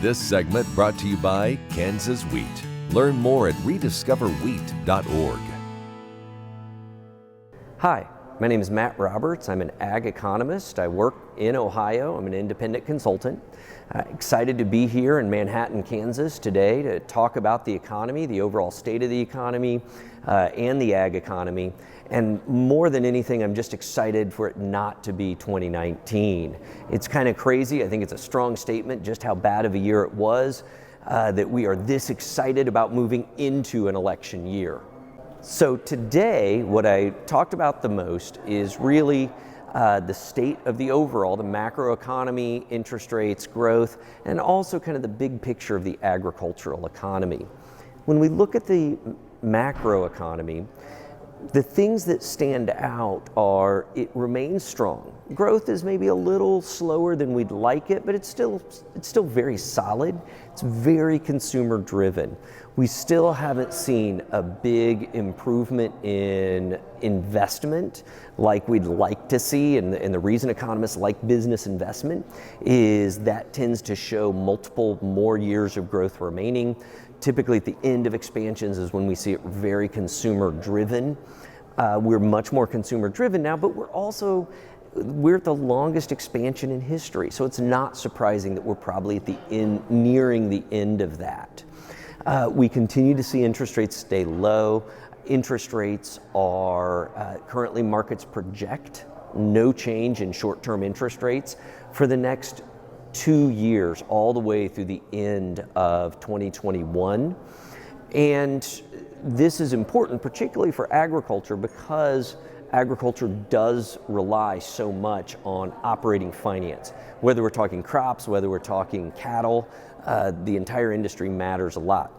This segment brought to you by Kansas Wheat. Learn more at rediscoverwheat.org. Hi, my name is Matt Roberts. I'm an ag economist. I work in Ohio. I'm an independent consultant. Excited to be here in Manhattan, Kansas today to talk about the economy, the overall state of the economy, and the ag economy. And more than anything, I'm just excited for it not to be 2019. It's kind of crazy. I think it's a strong statement just how bad of a year it was, that we are this excited about moving into an election year. So today, what I talked about the most is really the state of the overall, the macroeconomy, interest rates, growth, and also kind of the big picture of the agricultural economy. When we look at the macroeconomy, the things that stand out are it remains strong. Growth is maybe a little slower than we'd like it, but it's still very solid. It's very consumer driven. We still haven't seen a big improvement in investment like we'd like to see, and the reason economists like business investment is that tends to show multiple more years of growth remaining. Typically at the end of expansions is when we see it very consumer driven. We're much more consumer driven now, but we're at the longest expansion in history. So it's not surprising that we're probably at the end, nearing the end of that. We continue to see interest rates stay low. Interest rates are currently markets project no change in short-term interest rates for the next 2 years, all the way through the end of 2021. And this is important, particularly for agriculture, because agriculture does rely so much on operating finance. Whether we're talking crops, whether we're talking cattle, the entire industry matters a lot.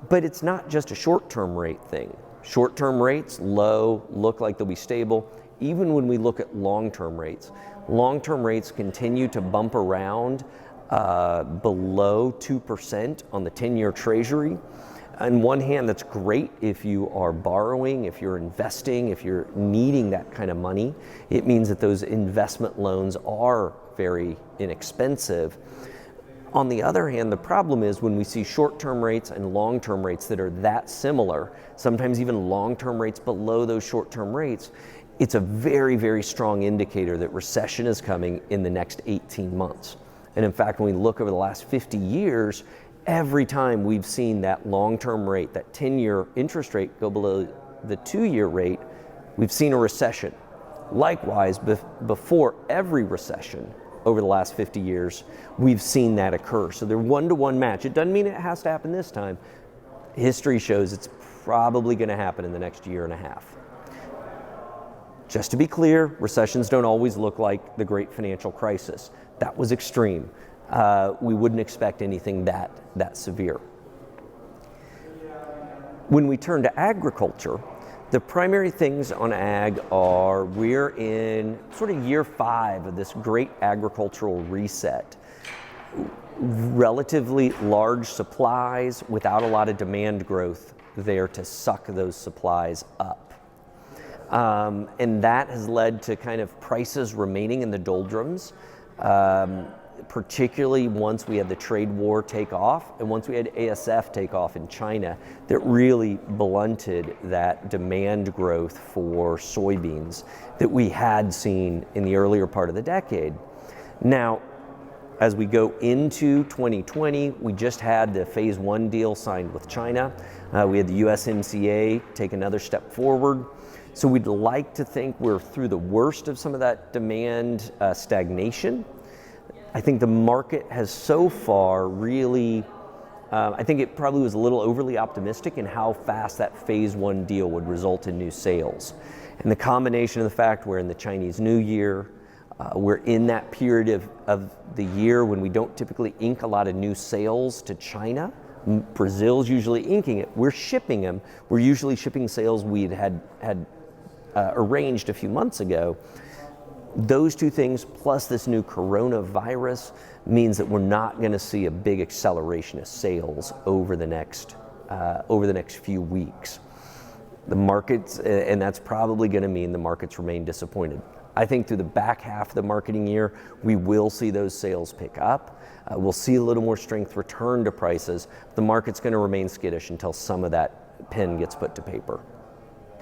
But it's not just a short-term rate thing. Short-term rates, low, look like they'll be stable. Even when we look at long-term rates continue to bump around below 2% on the 10-year Treasury. On one hand, that's great if you are borrowing, if you're investing, if you're needing that kind of money. It means that those investment loans are very inexpensive. On the other hand, the problem is when we see short-term rates and long-term rates that are that similar, sometimes even long-term rates below those short-term rates, it's a very, very strong indicator that recession is coming in the next 18 months. And in fact, when we look over the last 50 years, every time we've seen that long-term rate, that 10-year interest rate go below the 2-year rate, we've seen a recession. Likewise, before every recession over the last 50 years, we've seen that occur. So they're one-to-one match. It doesn't mean it has to happen this time. History shows it's probably going to happen in the next year and a half. Just to be clear, recessions don't always look like the great financial crisis. That was extreme. We wouldn't expect anything that severe. When we turn to agriculture, the primary things on ag are we're in sort of year 5 of this great agricultural reset. Relatively large supplies without a lot of demand growth there to suck those supplies up. And that has led to kind of prices remaining in the doldrums, particularly once we had the trade war take off and once we had ASF take off in China, that really blunted that demand growth for soybeans that we had seen in the earlier part of the decade. Now, as we go into 2020, we just had the phase 1 deal signed with China. We had the USMCA take another step forward. So we'd like to think we're through the worst of some of that demand stagnation. I think the market has so far really, I think it probably was a little overly optimistic in how fast that phase 1 deal would result in new sales. And the combination of the fact we're in the Chinese New Year, we're in that period of the year when we don't typically ink a lot of new sales to China. Brazil's usually inking it. We're shipping them. We're usually shipping sales we had arranged a few months ago. Those two things plus this new coronavirus means that we're not going to see a big acceleration of sales over the next few weeks. The markets, and that's probably going to mean the markets remain disappointed. I think through the back half of the marketing year, we will see those sales pick up. We'll see a little more strength return to prices. The market's going to remain skittish until some of that pen gets put to paper.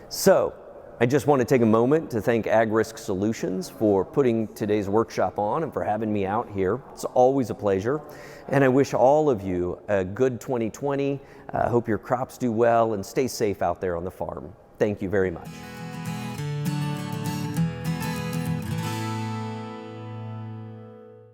So, I just want to take a moment to thank Ag Risk Solutions for putting today's workshop on and for having me out here. It's always a pleasure. And I wish all of you a good 2020. I hope your crops do well and stay safe out there on the farm. Thank you very much.